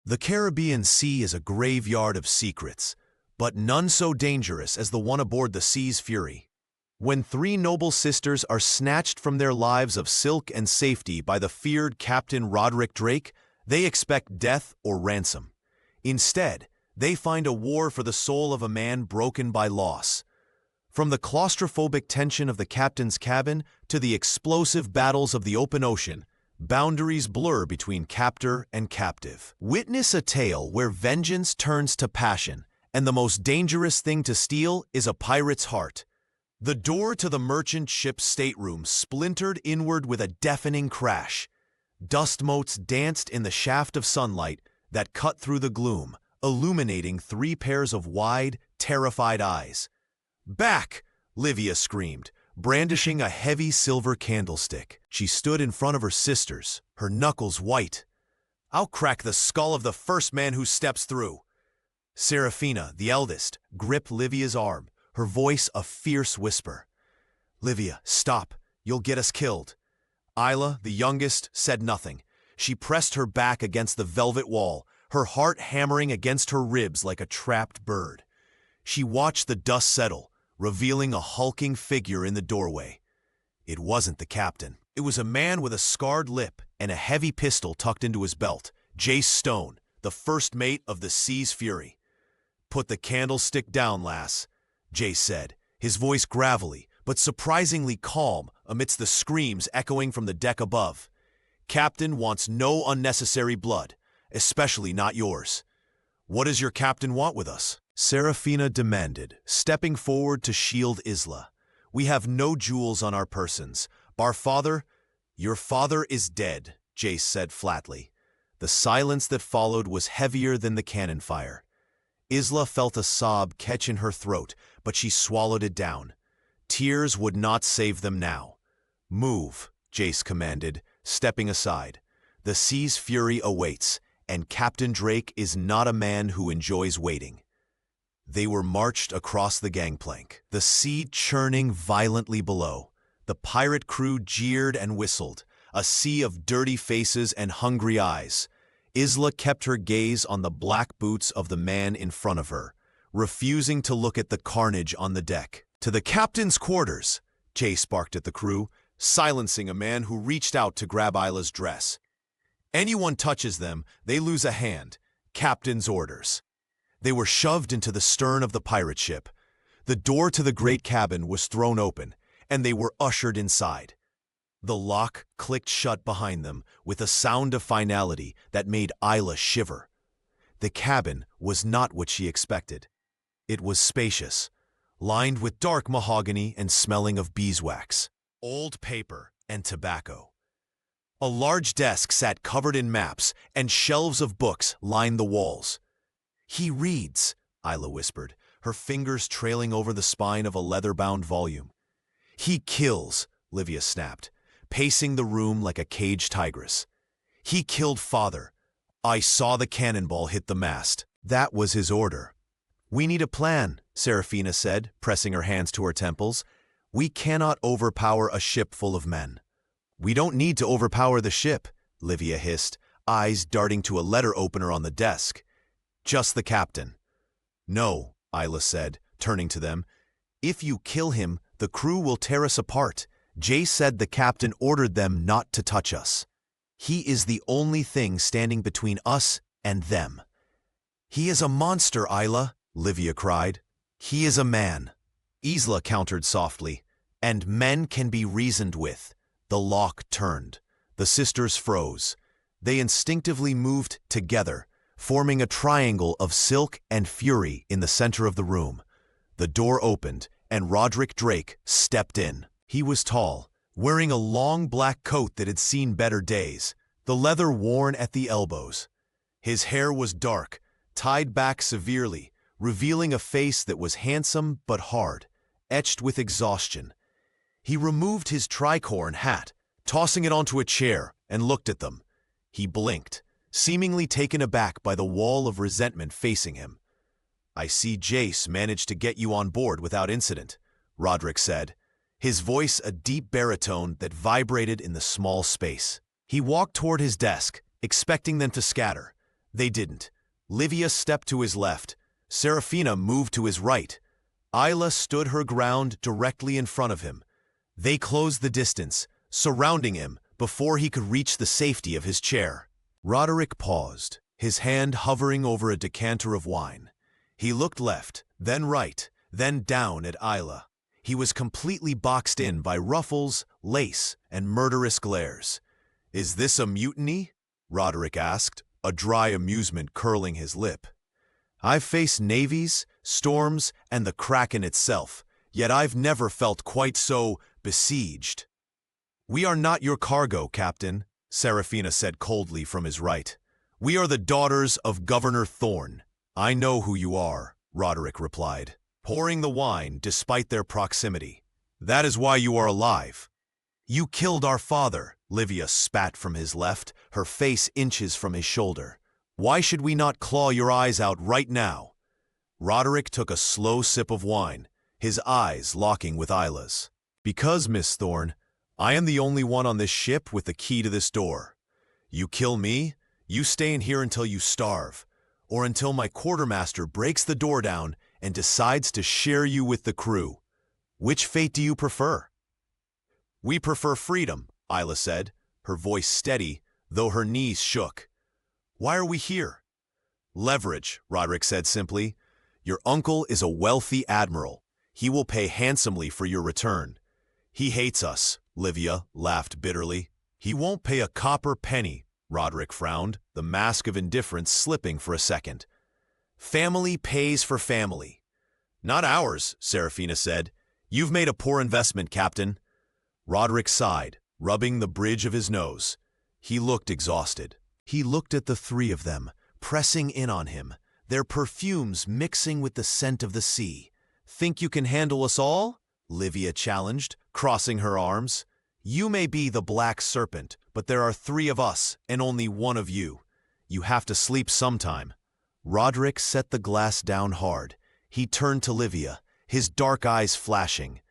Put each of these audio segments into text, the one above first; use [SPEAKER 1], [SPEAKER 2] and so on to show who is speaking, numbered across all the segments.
[SPEAKER 1] The Caribbean Sea is a graveyard of secrets, but none so dangerous as the one aboard the Sea's Fury. When three noble sisters are snatched from their lives of silk and safety by the feared Captain Roderick Drake, they expect death or ransom. Instead, they find a war for the soul of a man broken by loss. From the claustrophobic tension of the captain's cabin to the explosive battles of the open ocean, boundaries blur between captor and captive. Witness a tale where vengeance turns to passion, and the most dangerous thing to steal is a pirate's heart. The door to the merchant ship's stateroom splintered inward with a deafening crash. Dust motes danced in the shaft of sunlight that cut through the gloom, illuminating three pairs of wide, terrified eyes. "Back!" Livia screamed, brandishing a heavy silver candlestick. She stood in front of her sisters, her knuckles white. "I'll crack the skull of the first man who steps through." Serafina, the eldest, gripped Livia's arm, her voice a fierce whisper. "Livia, stop. You'll get us killed." Isla, the youngest, said nothing. She pressed her back against the velvet wall, her heart hammering against her ribs like a trapped bird. She watched the dust settle, revealing a hulking figure in the doorway. It wasn't the captain. It was a man with a scarred lip and a heavy pistol tucked into his belt, Jace Stone, the first mate of the Sea's Fury. "Put the candlestick down, lass," Jace said, his voice gravelly but surprisingly calm amidst the screams echoing from the deck above. "Captain wants no unnecessary blood, especially not yours." "What does your captain want with us?" Serafina demanded, stepping forward to shield Isla. "We have no jewels on our persons. Your father is dead," Jace said flatly. The silence that followed was heavier than the cannon fire. Isla felt a sob catch in her throat, but she swallowed it down. Tears would not save them now. "Move," Jace commanded, stepping aside. "The Sea's Fury awaits, and Captain Drake is not a man who enjoys waiting." They were marched across the gangplank, the sea churning violently below. The pirate crew jeered and whistled, a sea of dirty faces and hungry eyes. Isla kept her gaze on the black boots of the man in front of her, refusing to look at the carnage on the deck. "To the captain's quarters," Jace barked at the crew, silencing a man who reached out to grab Isla's dress. "Anyone touches them, they lose a hand. Captain's orders." They were shoved into the stern of the pirate ship. The door to the great cabin was thrown open, and they were ushered inside. The lock clicked shut behind them with a sound of finality that made Isla shiver. The cabin was not what she expected. It was spacious, lined with dark mahogany and smelling of beeswax, old paper, and tobacco. A large desk sat covered in maps, and shelves of books lined the walls. "He reads," Isla whispered, her fingers trailing over the spine of a leather-bound volume. "He kills," Livia snapped, pacing the room like a caged tigress. "He killed father. I saw the cannonball hit the mast. That was his order." "We need a plan," Serafina said, pressing her hands to her temples. "We cannot overpower a ship full of men." "We don't need to overpower the ship," Livia hissed, eyes darting to a letter opener on the desk. "Just the captain." "No," Isla said, turning to them. "If you kill him, the crew will tear us apart. Jace said the captain ordered them not to touch us. He is the only thing standing between us and them." "He is a monster, Isla," Livia cried. "He is a man," Isla countered softly. "And men can be reasoned with." The lock turned. The sisters froze. They instinctively moved together, forming a triangle of silk and fury in the center of the room. The door opened, and Roderick Drake stepped in. He was tall, wearing a long black coat that had seen better days, the leather worn at the elbows. His hair was dark, tied back severely, revealing a face that was handsome but hard, etched with exhaustion. He removed his tricorn hat, tossing it onto a chair, and looked at them. He blinked, seemingly taken aback by the wall of resentment facing him. "I see Jace managed to get you on board without incident," Roderick said, his voice a deep baritone that vibrated in the small space. He walked toward his desk, expecting them to scatter. They didn't. Livia stepped to his left. Serafina moved to his right. Isla stood her ground directly in front of him. They closed the distance, surrounding him before he could reach the safety of his chair. Roderick paused, his hand hovering over a decanter of wine. He looked left, then right, then down at Isla. He was completely boxed in by ruffles, lace, and murderous glares. "Is this a mutiny?" Roderick asked, a dry amusement curling his lip. "I've faced navies, storms, and the Kraken itself, yet I've never felt quite so besieged." "We are not your cargo, Captain," Serafina said coldly from his right. "We are the daughters of Governor Thorn." "I know who you are," Roderick replied, pouring the wine despite their proximity. "That is why you are alive." "You killed our father," Livia spat from his left, her face inches from his shoulder. "Why should we not claw your eyes out right now?" Roderick took a slow sip of wine, his eyes locking with Isla's. "Because, Miss Thorne, I am the only one on this ship with the key to this door. You kill me, you stay in here until you starve, or until my quartermaster breaks the door down and decides to share you with the crew. Which fate do you prefer?" "We prefer freedom," Isla said, her voice steady, though her knees shook. "Why are we here?" "Leverage," Roderick said simply. "Your uncle is a wealthy admiral. He will pay handsomely for your return." "He hates us," Livia laughed bitterly. "He won't pay a copper penny," Roderick frowned, the mask of indifference slipping for a second. "Family pays for family." "Not ours," Serafina said. "You've made a poor investment, Captain." Roderick sighed, rubbing the bridge of his nose. He looked exhausted. He looked at the three of them, pressing in on him, their perfumes mixing with the scent of the sea. "Think you can handle us all?" Livia challenged, crossing her arms. "You may be the Black Serpent, but there are three of us and only one of you. You have to sleep sometime." Roderick set the glass down hard. He turned to Livia, his dark eyes flashing.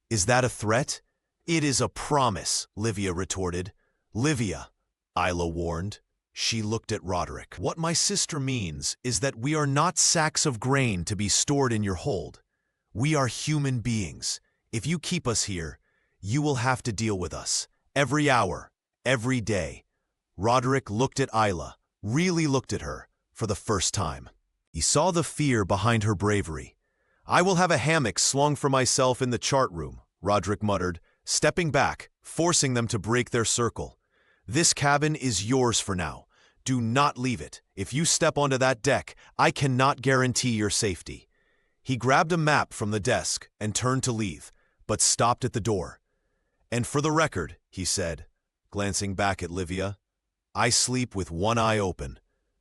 [SPEAKER 1] "Is that a threat?" "It is a promise," Livia retorted. "Livia," Isla warned. She looked at Roderick. "What my sister means is that we are not sacks of grain to be stored in your hold. We are human beings. If you keep us here, you will have to deal with us, every hour, every day." Roderick looked at Isla, really looked at her, for the first time. He saw the fear behind her bravery. "I will have a hammock slung for myself in the chart room," Roderick muttered, stepping back, forcing them to break their circle. "This cabin is yours for now. Do not leave it. If you step onto that deck, I cannot guarantee your safety." He grabbed a map from the desk and turned to leave, but stopped at the door. "And for the record," he said, glancing back at Livia, "I sleep with one eye open.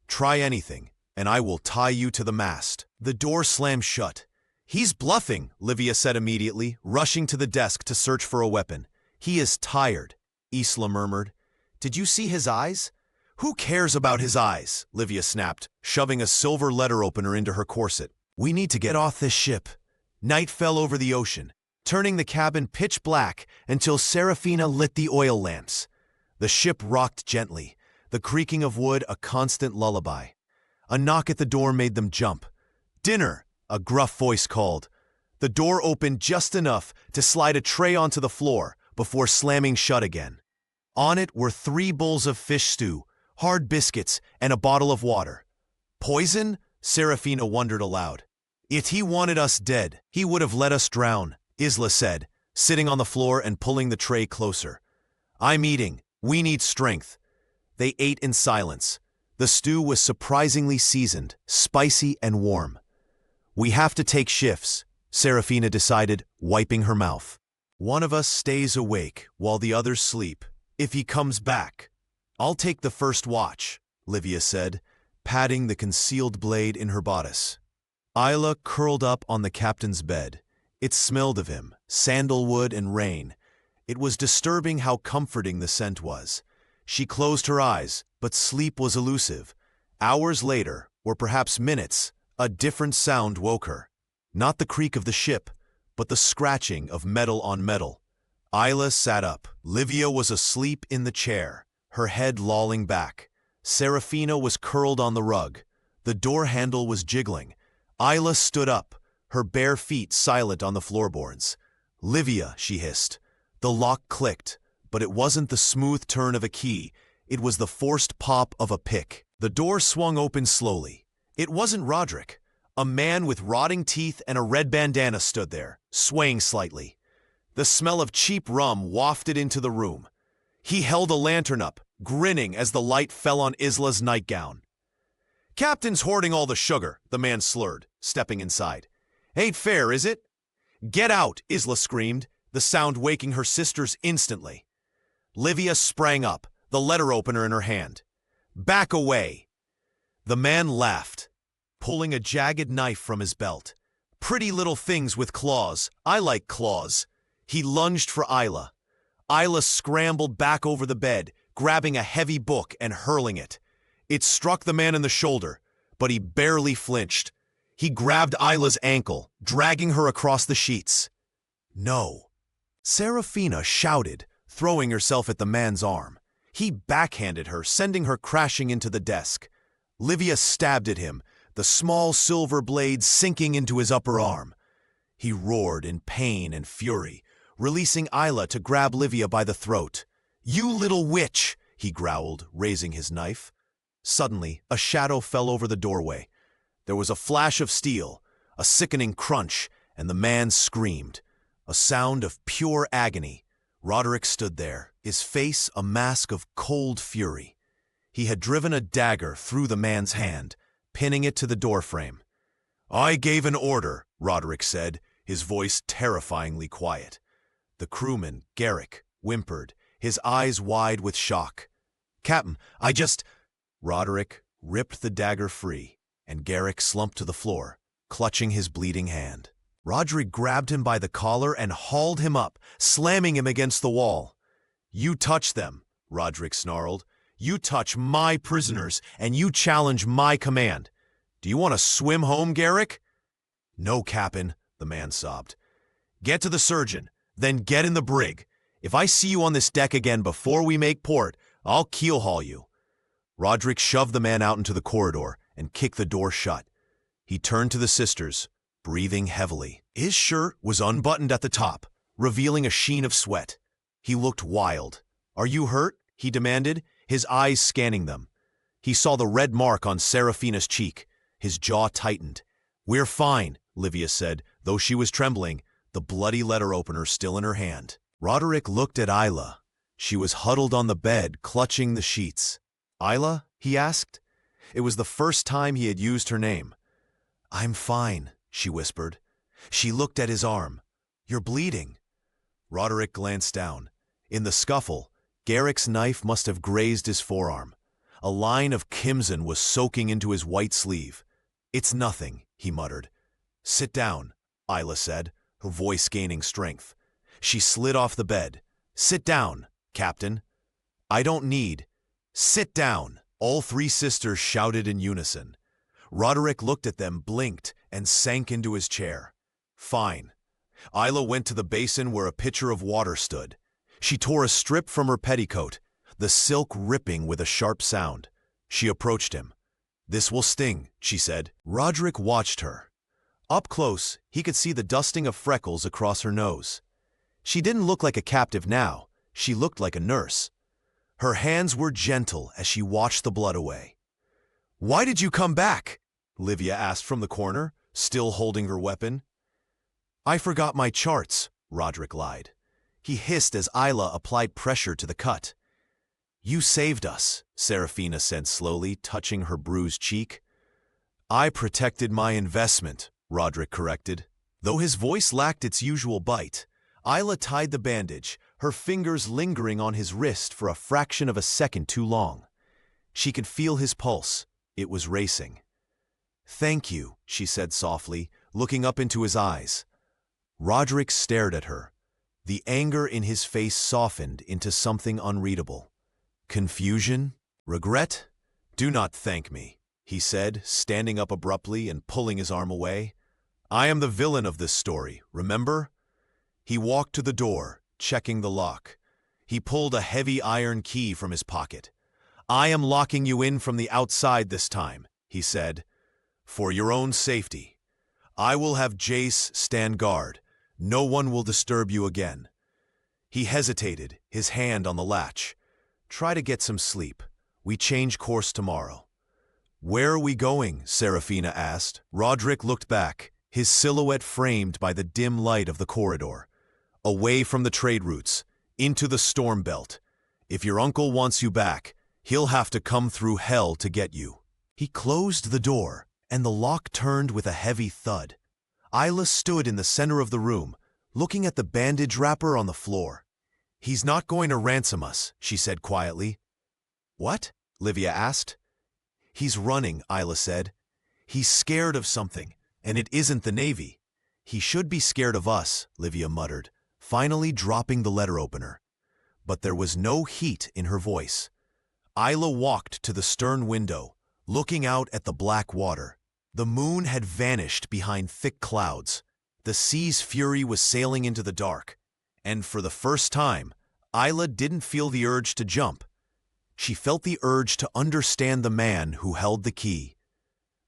[SPEAKER 1] Try anything, and I will tie you to the mast." The door slammed shut. "He's bluffing," Livia said immediately, rushing to the desk to search for a weapon. "He is tired," Isla murmured. "Did you see his eyes?" "Who cares about his eyes?" Livia snapped, shoving a silver letter opener into her corset. "We need to get off this ship." Night fell over the ocean, turning the cabin pitch black until Serafina lit the oil lamps. The ship rocked gently, the creaking of wood a constant lullaby. A knock at the door made them jump. "Dinner!" a gruff voice called. The door opened just enough to slide a tray onto the floor before slamming shut again. On it were 3 bowls of fish stew, hard biscuits, and a bottle of water. "Poison?" Serafina wondered aloud. "If he wanted us dead, he would have let us drown," Isla said, sitting on the floor and pulling the tray closer. "I'm eating. We need strength." They ate in silence. The stew was surprisingly seasoned, spicy and warm. "We have to take shifts," Serafina decided, wiping her mouth. "One of us stays awake while the others sleep. If he comes back, I'll take the first watch," Livia said, patting the concealed blade in her bodice. Isla curled up on the captain's bed. It smelled of him, sandalwood and rain. It was disturbing how comforting the scent was. She closed her eyes, but sleep was elusive. Hours later, or perhaps minutes, a different sound woke her. Not the creak of the ship, but the scratching of metal on metal. Isla sat up. Livia was asleep in the chair, her head lolling back. Serafina was curled on the rug. The door handle was jiggling. Isla stood up, her bare feet silent on the floorboards. "Livia," she hissed. The lock clicked, but it wasn't the smooth turn of a key. It was the forced pop of a pick. The door swung open slowly. It wasn't Roderick. A man with rotting teeth and a red bandana stood there, swaying slightly. The smell of cheap rum wafted into the room. He held a lantern up, grinning as the light fell on Isla's nightgown. "Captain's hoarding all the sugar," the man slurred, stepping inside. "Ain't fair, is it?" "Get out," Isla screamed, the sound waking her sisters instantly. Livia sprang up, the letter opener in her hand. "Back away." The man laughed, pulling a jagged knife from his belt. "Pretty little things with claws. I like claws." He lunged for Isla. Isla scrambled back over the bed, grabbing a heavy book and hurling it. It struck the man in the shoulder, but he barely flinched. He grabbed Isla's ankle, dragging her across the sheets. "No." Serafina shouted, throwing herself at the man's arm. He backhanded her, sending her crashing into the desk. Livia stabbed at him, the small silver blade sinking into his upper arm. He roared in pain and fury, releasing Isla to grab Livia by the throat. "You little witch!" he growled, raising his knife. Suddenly, a shadow fell over the doorway. There was a flash of steel, a sickening crunch, and the man screamed. A sound of pure agony. Roderick stood there, his face a mask of cold fury. He had driven a dagger through the man's hand, pinning it to the doorframe. "I gave an order," Roderick said, his voice terrifyingly quiet. The crewman, Garrick, whimpered, his eyes wide with shock. "Captain, I just—" Roderick ripped the dagger free, and Garrick slumped to the floor, clutching his bleeding hand. Roderick grabbed him by the collar and hauled him up, slamming him against the wall. "You touch them," Roderick snarled. "You touch my prisoners, and you challenge my command. Do you want to swim home, Garrick?" "No, Captain," the man sobbed. "Get to the surgeon, then get in the brig. If I see you on this deck again before we make port, I'll keel-haul you." Roderick shoved the man out into the corridor and kicked the door shut. He turned to the sisters, breathing heavily. His shirt was unbuttoned at the top, revealing a sheen of sweat. He looked wild. "Are you hurt?" he demanded, his eyes scanning them. He saw the red mark on Serafina's cheek. His jaw tightened. "We're fine," Livia said, though she was trembling, the bloody letter opener still in her hand. Roderick looked at Isla. She was huddled on the bed, clutching the sheets. "Isla?" he asked. It was the first time he had used her name. "I'm fine," she whispered. She looked at his arm. "You're bleeding." Roderick glanced down. In the scuffle, Garrick's knife must have grazed his forearm. A line of crimson was soaking into his white sleeve. "It's nothing," he muttered. "Sit down," Isla said, her voice gaining strength. She slid off the bed. "Sit down, Captain." "I don't need—" "Sit down!" All three sisters shouted in unison. Roderick looked at them, blinked, and sank into his chair. "Fine." Isla went to the basin where a pitcher of water stood. She tore a strip from her petticoat, the silk ripping with a sharp sound. She approached him. "This will sting," she said. Roderick watched her. Up close, he could see the dusting of freckles across her nose. She didn't look like a captive now. She looked like a nurse. Her hands were gentle as she washed the blood away. "Why did you come back?" Livia asked from the corner, still holding her weapon. "I forgot my charts," Roderick lied. He hissed as Isla applied pressure to the cut. "You saved us," Serafina said slowly, touching her bruised cheek. "I protected my investment," Roderick corrected. Though his voice lacked its usual bite, Isla tied the bandage, her fingers lingering on his wrist for a fraction of a second too long. She could feel his pulse. It was racing. "Thank you," she said softly, looking up into his eyes. Roderick stared at her. The anger in his face softened into something unreadable. "Confusion? Regret? Do not thank me," he said, standing up abruptly and pulling his arm away. "I am the villain of this story, remember?" He walked to the door, checking the lock. He pulled a heavy iron key from his pocket. I am locking you in from the outside this time, he said. For your own safety. I will have Jace stand guard. No one will disturb you again. He hesitated, his hand on the latch. Try to get some sleep. We change course tomorrow. Where are we going? Seraphina asked. Roderick looked back, his silhouette framed by the dim light of the corridor. Away from the trade routes, into the storm belt. If your uncle wants you back, he'll have to come through hell to get you. He closed the door, and the lock turned with a heavy thud. Isla stood in the center of the room, looking at the bandage wrapper on the floor. He's not going to ransom us, she said quietly. What? Livia asked. He's running, Isla said. He's scared of something, and it isn't the Navy. He should be scared of us, Livia muttered, finally dropping the letter opener. But there was no heat in her voice. Isla walked to the stern window, looking out at the black water. The moon had vanished behind thick clouds. The sea's fury was sailing into the dark, and for the first time, Isla didn't feel the urge to jump. She felt the urge to understand the man who held the key.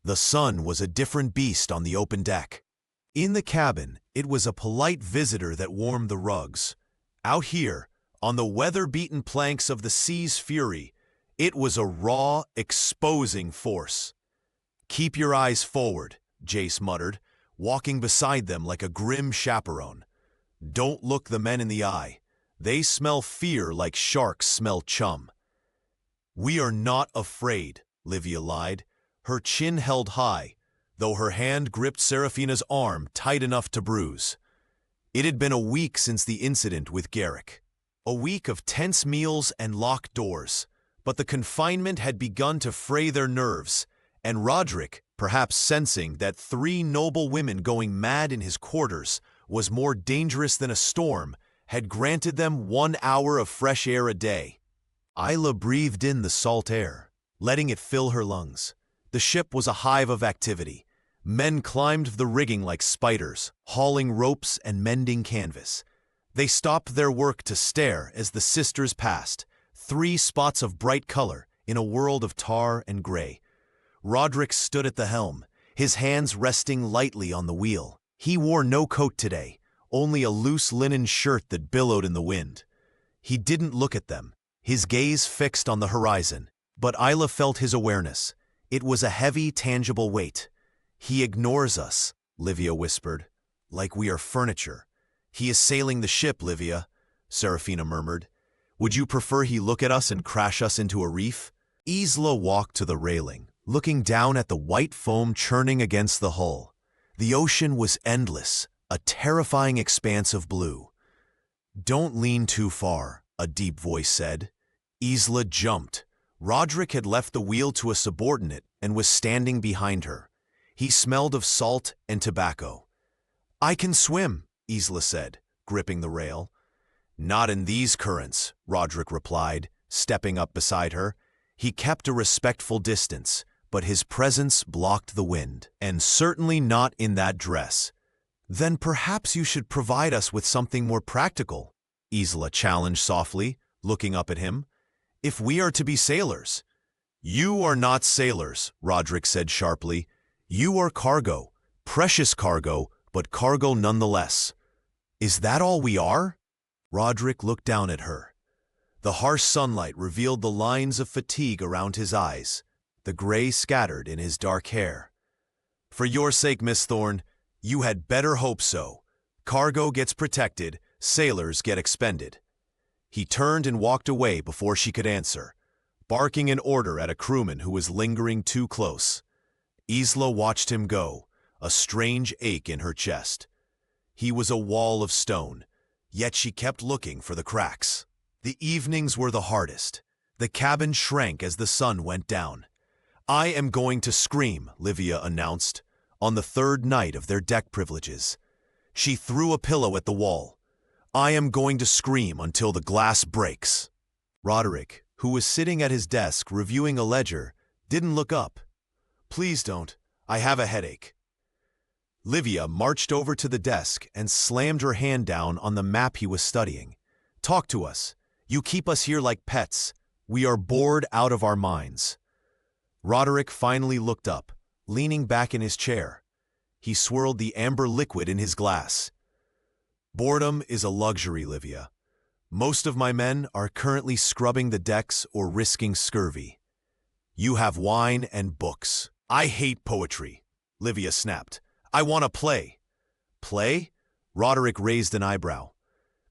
[SPEAKER 1] The sun was a different beast on the open deck. In the cabin, it was a polite visitor that warmed the rugs. Out here, on the weather-beaten planks of the sea's fury, it was a raw, exposing force. Keep your eyes forward, Jace muttered, walking beside them like a grim chaperone. Don't look the men in the eye. They smell fear like sharks smell chum. We are not afraid, Livia lied, her chin held high, though her hand gripped Seraphina's arm tight enough to bruise. It had been a week since the incident with Garrick. A week of tense meals and locked doors, but the confinement had begun to fray their nerves, and Roderick, perhaps sensing that 3 noble women going mad in his quarters was more dangerous than a storm, had granted them 1 hour of fresh air a day. Isla breathed in the salt air, letting it fill her lungs. The ship was a hive of activity. Men climbed the rigging like spiders, hauling ropes and mending canvas. They stopped their work to stare as the sisters passed, 3 spots of bright color in a world of tar and gray. Roderick stood at the helm, his hands resting lightly on the wheel. He wore no coat today, only a loose linen shirt that billowed in the wind. He didn't look at them, his gaze fixed on the horizon, but Isla felt his awareness. It was a heavy, tangible weight. He ignores us, Livia whispered, like we are furniture. He is sailing the ship, Livia, Seraphina murmured. Would you prefer he look at us and crash us into a reef? Isla walked to the railing, looking down at the white foam churning against the hull. The ocean was endless, a terrifying expanse of blue. Don't lean too far, a deep voice said. Isla jumped. Roderick had left the wheel to a subordinate and was standing behind her. He smelled of salt and tobacco. I can swim, Isla said, gripping the rail. Not in these currents, Roderick replied, stepping up beside her. He kept a respectful distance, but his presence blocked the wind, and certainly not in that dress. Then perhaps you should provide us with something more practical, Isla challenged softly, looking up at him. If we are to be sailors. You are not sailors, Roderick said sharply. You are cargo, precious cargo, but cargo nonetheless. Is that all we are? Roderick looked down at her. The harsh sunlight revealed the lines of fatigue around his eyes, the gray scattered in his dark hair. For your sake, Miss Thorne, you had better hope so. Cargo gets protected, sailors get expended. He turned and walked away before she could answer, barking an order at a crewman who was lingering too close. Isla watched him go, a strange ache in her chest. He was a wall of stone, yet she kept looking for the cracks. The evenings were the hardest. The cabin shrank as the sun went down. I am going to scream, Livia announced, on the 3rd night of their deck privileges. She threw a pillow at the wall. I am going to scream until the glass breaks. Roderick, who was sitting at his desk reviewing a ledger, didn't look up. Please don't. I have a headache. Livia marched over to the desk and slammed her hand down on the map he was studying. Talk to us. You keep us here like pets. We are bored out of our minds. Roderick finally looked up, leaning back in his chair. He swirled the amber liquid in his glass. Boredom is a luxury, Livia. Most of my men are currently scrubbing the decks or risking scurvy. You have wine and books. I hate poetry, Livia snapped. I want to play. Play? Roderick raised an eyebrow.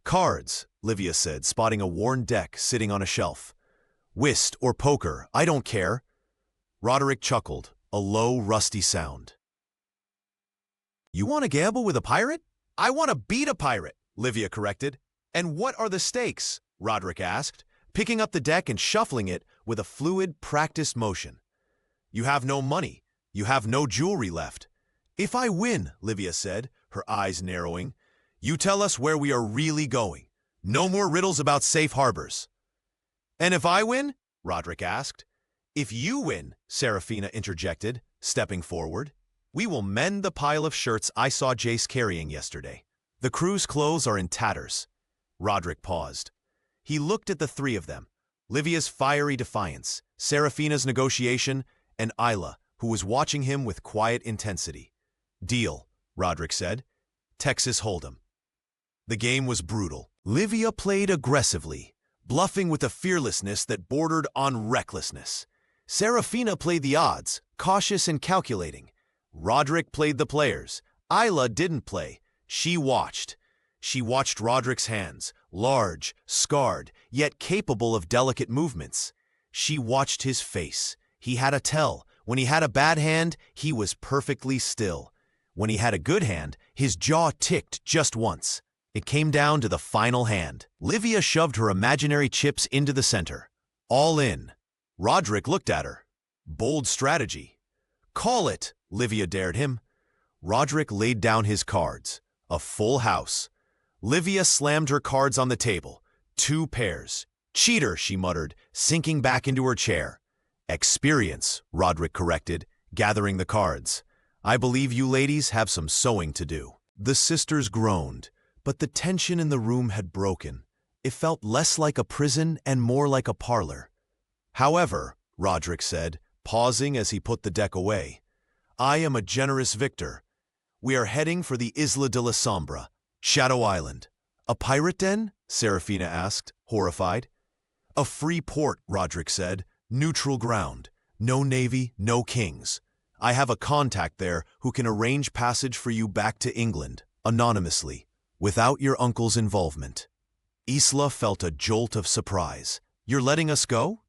[SPEAKER 1] Cards, Livia said, spotting a worn deck sitting on a shelf. Whist or poker, I don't care. Roderick chuckled, a low, rusty sound. You want to gamble with a pirate? I want to beat a pirate, Livia corrected. And what are the stakes? Roderick asked, picking up the deck and shuffling it with a fluid, practiced motion. You have no money. You have no jewelry left. If I win, Livia said, her eyes narrowing, you tell us where we are really going. No more riddles about safe harbors. And if I win? Roderick asked. If you win, Serafina interjected, stepping forward, we will mend the pile of shirts I saw Jace carrying yesterday. The crew's clothes are in tatters. Roderick paused. He looked at the three of them, Livia's fiery defiance, Serafina's negotiation, and Isla, who was watching him with quiet intensity. Deal, Roderick said. Texas Hold'em. The game was brutal. Livia played aggressively, bluffing with a fearlessness that bordered on recklessness. Serafina played the odds, cautious and calculating. Roderick played the players. Isla didn't play. She watched. She watched Roderick's hands, large, scarred, yet capable of delicate movements. She watched his face. He had a tell. When he had a bad hand, he was perfectly still. When he had a good hand, his jaw ticked just once. It came down to the final hand. Livia shoved her imaginary chips into the center. All in. Roderick looked at her. Bold strategy. Call it, Livia dared him. Roderick laid down his cards. A full house. Livia slammed her cards on the table. 2 pairs. Cheater, she muttered, sinking back into her chair. Experience, Roderick corrected, gathering the cards. I believe you ladies have some sewing to do. The sisters groaned, but the tension in the room had broken. It felt less like a prison and more like a parlor. However, Roderick said, pausing as he put the deck away, I am a generous victor. We are heading for the Isla de la Sombra, Shadow Island. A pirate den? Serafina asked, horrified. A free port, Roderick said. Neutral ground. No navy, no kings. I have a contact there who can arrange passage for you back to England, anonymously, without your uncle's involvement. Isla felt a jolt of surprise. You're letting us go?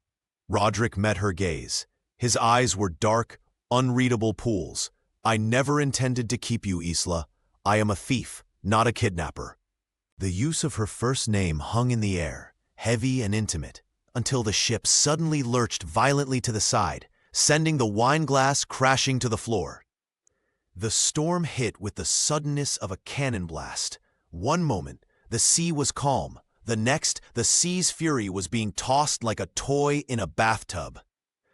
[SPEAKER 1] Roderick met her gaze. His eyes were dark, unreadable pools. I never intended to keep you, Isla. I am a thief, not a kidnapper. The use of her first name hung in the air, heavy and intimate, until the ship suddenly lurched violently to the side, sending the wine glass crashing to the floor. The storm hit with the suddenness of a cannon blast. One moment, the sea was calm. The next, the sea's fury was being tossed like a toy in a bathtub.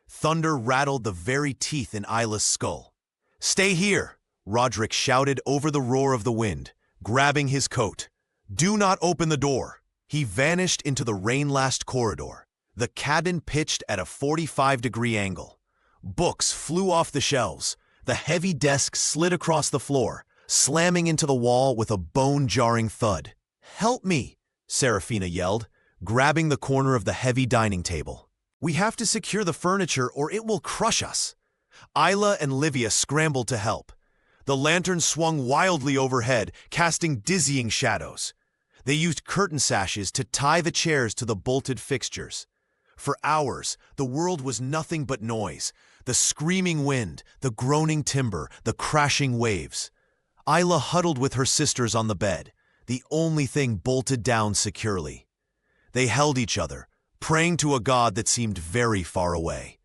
[SPEAKER 1] Thunder rattled the very teeth in Isla's skull. Stay here, Roderick shouted over the roar of the wind, grabbing his coat. Do not open the door. He vanished into the rain-lashed corridor. The cabin pitched at a 45-degree angle. Books flew off the shelves. The heavy desk slid across the floor, slamming into the wall with a bone-jarring thud. Help me, Serafina yelled, grabbing the corner of the heavy dining table. We have to secure the furniture or it will crush us. Isla and Livia scrambled to help. The lantern swung wildly overhead, casting dizzying shadows. They used curtain sashes to tie the chairs to the bolted fixtures. For hours, the world was nothing but noise. The screaming wind, the groaning timber, the crashing waves. Isla huddled with her sisters on the bed, the only thing bolted down securely. They held each other, praying to a god that seemed very far away.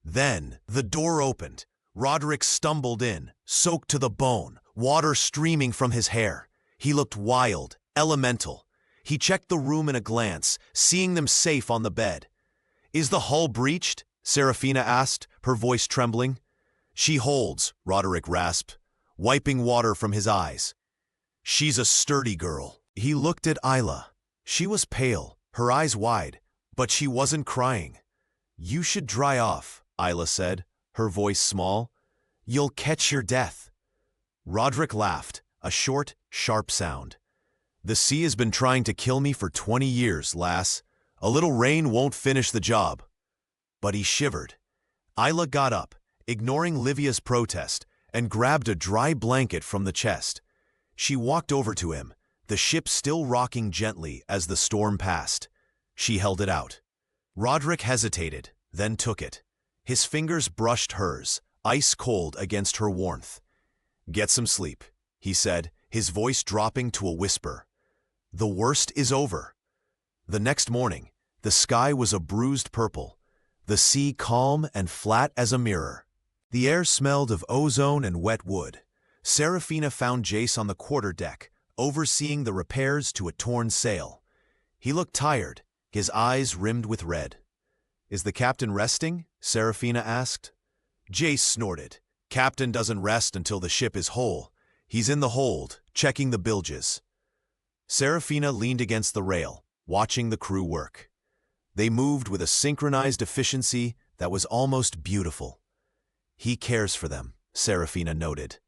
[SPEAKER 1] Then, the door opened. Roderick stumbled in, soaked to the bone, water streaming from his hair. He looked wild, elemental. He checked the room in a glance, seeing them safe on the bed. Is the hull breached? Serafina asked, her voice trembling. She holds, Roderick rasped, wiping water from his eyes. She's a sturdy girl. He looked at Isla. She was pale, her eyes wide, But she wasn't crying. "You should dry off," Isla said, her voice small. "You'll catch your death." Roderick laughed, a short, sharp sound. "The sea has been trying to kill me for 20 years, lass. A little rain won't finish the job." But he shivered. Isla got up, ignoring Livia's protest, and grabbed a dry blanket from the chest. She walked over to him, the ship still rocking gently as the storm passed. She held it out. Roderick hesitated, then took it. His fingers brushed hers, ice cold against her warmth. "Get some sleep," he said, his voice dropping to a whisper. "The worst is over." The next morning, the sky was a bruised purple, the sea calm and flat as a mirror. The air smelled of ozone and wet wood. Serafina found Jace on the quarterdeck, overseeing the repairs to a torn sail. He looked tired, his eyes rimmed with red. "Is the captain resting?" Serafina asked. Jace snorted. "Captain doesn't rest until the ship is whole. He's in the hold, checking the bilges." Serafina leaned against the rail, watching the crew work. They moved with a synchronized efficiency that was almost beautiful. "He cares for them," Serafina noted.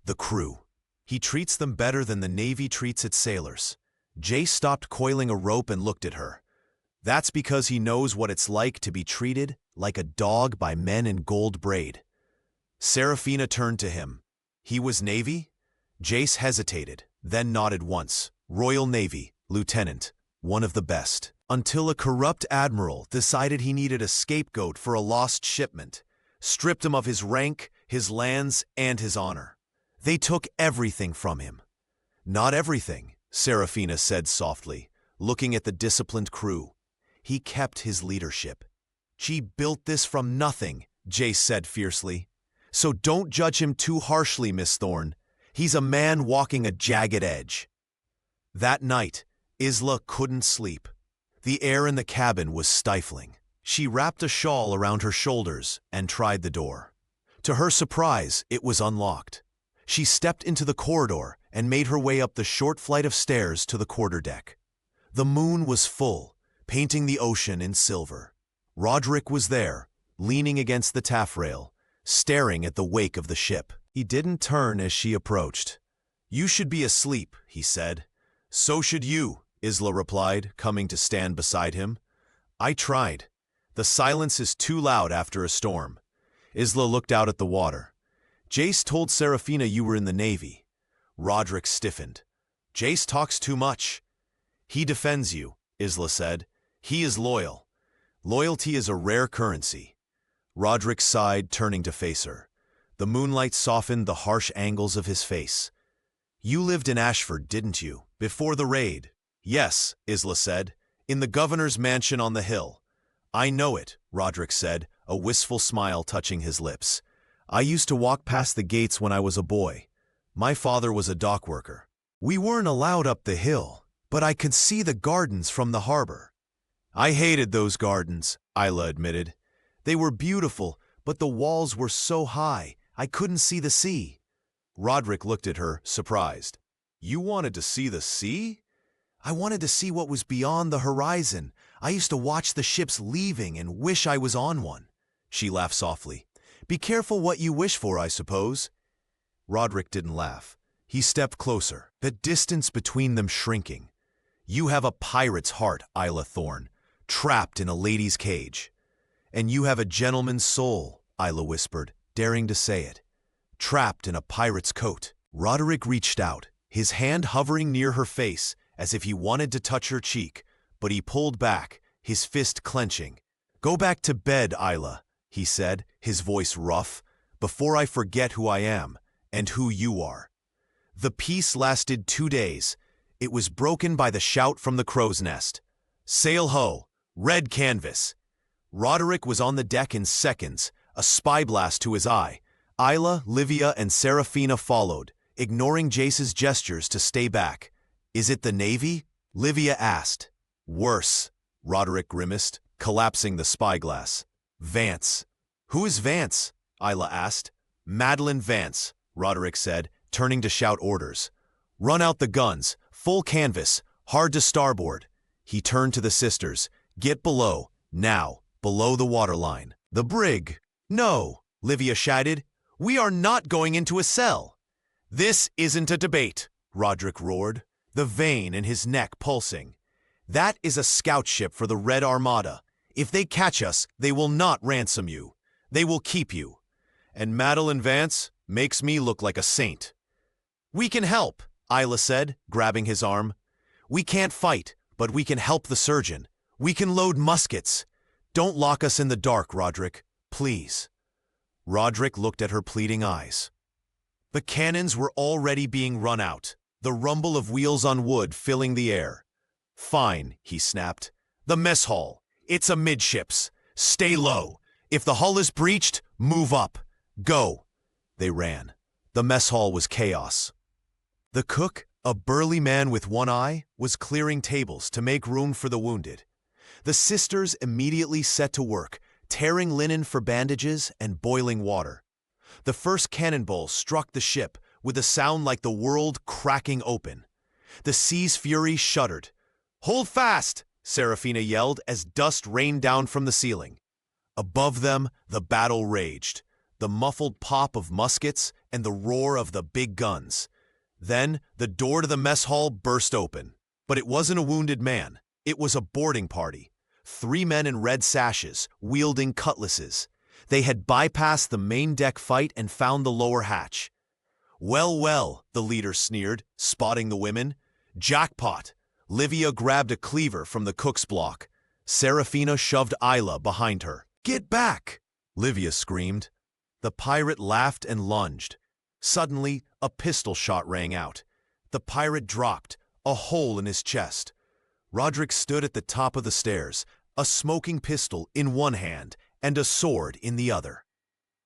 [SPEAKER 1] "The crew. He treats them better than the Navy treats its sailors." Jace stopped coiling a rope and looked at her. "That's because he knows what it's like to be treated like a dog by men in gold braid." Serafina turned to him. "He was Navy?" Jace hesitated, then nodded once. "Royal Navy, Lieutenant, one of the best." Until a corrupt admiral decided he needed a scapegoat for a lost shipment, stripped him of his rank, his lands, and his honor. They took everything from him. "Not everything," Serafina said softly, looking at the disciplined crew. "He kept his leadership." "She built this from nothing," Jace said fiercely. "So don't judge him too harshly, Miss Thorne. He's a man walking a jagged edge." That night, Isla couldn't sleep. The air in the cabin was stifling. She wrapped a shawl around her shoulders and tried the door. To her surprise, it was unlocked. She stepped into the corridor and made her way up the short flight of stairs to the quarterdeck. The moon was full, painting the ocean in silver. Roderick was there, leaning against the taffrail, staring at the wake of the ship. He didn't turn as she approached. "You should be asleep," he said. "So should you," Isla replied, coming to stand beside him. "I tried. The silence is too loud after a storm." Isla looked out at the water. "Jace told Serafina you were in the Navy." Roderick stiffened. "Jace talks too much." "He defends you," Isla said. "He is loyal. Loyalty is a rare currency." Roderick sighed, turning to face her. The moonlight softened the harsh angles of his face. "You lived in Ashford, didn't you, before the raid?" "Yes," Isla said, "in the governor's mansion on the hill." "I know it," Roderick said, a wistful smile touching his lips. "I used to walk past the gates when I was a boy. My father was a dock worker. We weren't allowed up the hill, but I could see the gardens from the harbor." "I hated those gardens," Isla admitted. "They were beautiful, but the walls were so high, I couldn't see the sea." Roderick looked at her, surprised. "You wanted to see the sea?" "I wanted to see what was beyond the horizon. I used to watch the ships leaving and wish I was on one." She laughed softly. "Be careful what you wish for, I suppose." Roderick didn't laugh. He stepped closer, the distance between them shrinking. "You have a pirate's heart, Isla Thorne, trapped in a lady's cage." "And you have a gentleman's soul," Isla whispered, daring to say it. "Trapped in a pirate's coat." Roderick reached out, his hand hovering near her face, as if he wanted to touch her cheek, but he pulled back, his fist clenching. "Go back to bed, Isla," he said, his voice rough, "before I forget who I am, and who you are." The peace lasted 2 days. It was broken by the shout from the crow's nest. "Sail ho! Red canvas!" Roderick was on the deck in seconds, a spy blast to his eye. Isla, Livia, and Serafina followed, ignoring Jace's gestures to stay back. "Is it the Navy?" Livia asked. "Worse," Roderick grimaced, collapsing the spyglass. "Vance." "Who is Vance?" Isla asked. "Madeline Vance," Roderick said, turning to shout orders. "Run out the guns, full canvas, hard to starboard." He turned to the sisters. Get below, now, below the waterline. The brig. No, Livia shouted. We are not going into a cell. This isn't a debate, Roderick roared, the vein in his neck pulsing. That is a scout ship for the Red Armada. If they catch us, they will not ransom you. They will keep you. And Madeline Vance makes me look like a saint. We can help, Isla said, grabbing his arm. We can't fight, but we can help the surgeon. We can load muskets. Don't lock us in the dark, Roderick, please. Roderick looked at her pleading eyes. The cannons were already being run out, the rumble of wheels on wood filling the air. Fine, he snapped. The mess hall. It's amidships. Stay low. If the hull is breached, move up. Go. They ran. The mess hall was chaos. The cook, a burly man with one eye, was clearing tables to make room for the wounded. The sisters immediately set to work, tearing linen for bandages and boiling water. The first cannonball struck the ship with a sound like the world cracking open. The sea's fury shuddered. Hold fast, Serafina yelled as dust rained down from the ceiling. Above them, the battle raged, the muffled pop of muskets and the roar of the big guns. Then, the door to the mess hall burst open. But it wasn't a wounded man. It was a boarding party. 3 men in red sashes, wielding cutlasses. They had bypassed the main deck fight and found the lower hatch. Well, well, the leader sneered, spotting the women. Jackpot! Livia grabbed a cleaver from the cook's block. Serafina shoved Isla behind her. Get back! Livia screamed. The pirate laughed and lunged. Suddenly, a pistol shot rang out. The pirate dropped, a hole in his chest. Roderick stood at the top of the stairs, a smoking pistol in one hand and a sword in the other.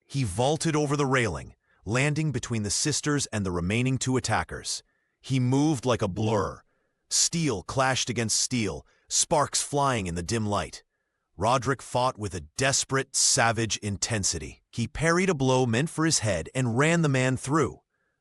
[SPEAKER 1] He vaulted over the railing, landing between the sisters and the remaining 2 attackers. He moved like a blur. Steel clashed against steel, sparks flying in the dim light. Roderick fought with a desperate, savage intensity. He parried a blow meant for his head and ran the man through.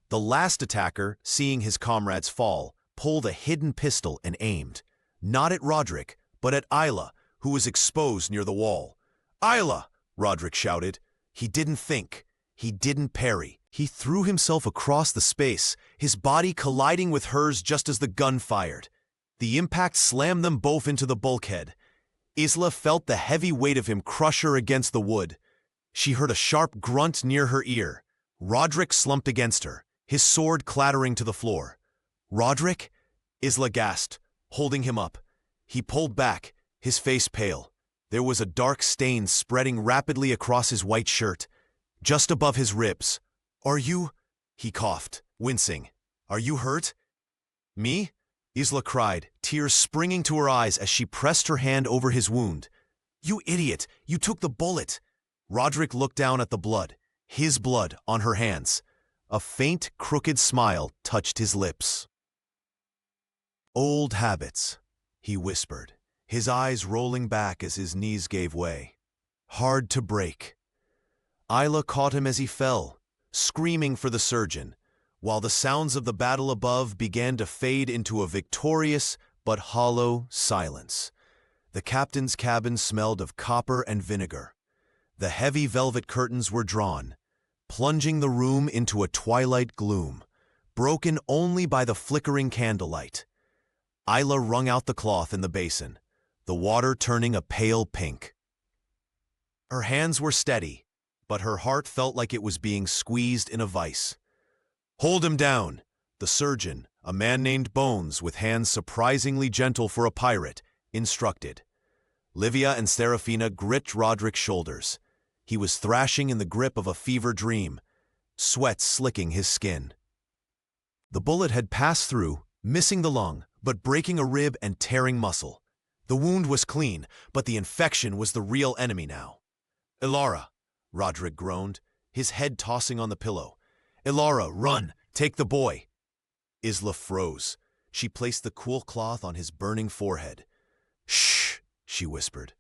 [SPEAKER 1] The last attacker, seeing his comrades fall, pulled a hidden pistol and aimed. Not at Roderick, but at Isla, who was exposed near the wall. Isla! Roderick shouted. He didn't think. He didn't parry. He threw himself across the space, his body colliding with hers just as the gun fired. The impact slammed them both into the bulkhead. Isla felt the heavy weight of him crush her against the wood. She heard a sharp grunt near her ear. Roderick slumped against her, his sword clattering to the floor. Roderick? Isla gasped, holding him up. He pulled back, his face pale. There was a dark stain spreading rapidly across his white shirt, just above his ribs. Are you? He coughed, wincing. Are you hurt? Me? Isla cried, tears springing to her eyes as she pressed her hand over his wound. You idiot! You took the bullet! Roderick looked down at the blood, his blood on her hands. A faint, crooked smile touched his lips. Old habits, he whispered, his eyes rolling back as his knees gave way. Hard to break. Isla caught him as he fell, screaming for the surgeon, while the sounds of the battle above began to fade into a victorious but hollow silence. The captain's cabin smelled of copper and vinegar. The heavy velvet curtains were drawn, plunging the room into a twilight gloom, broken only by the flickering candlelight. Isla wrung out the cloth in the basin, the water turning a pale pink. Her hands were steady, but her heart felt like it was being squeezed in a vice. Hold him down, the surgeon, a man named Bones with hands surprisingly gentle for a pirate, instructed. Livia and Serafina gripped Roderick's shoulders. He was thrashing in the grip of a fever dream, sweat slicking his skin. The bullet had passed through, missing the lung, but breaking a rib and tearing muscle. The wound was clean, but the infection was the real enemy now. Ilara, Roderick groaned, his head tossing on the pillow. Ilara, run! Take the boy! Isla froze. She placed the cool cloth on his burning forehead. Shh, she whispered.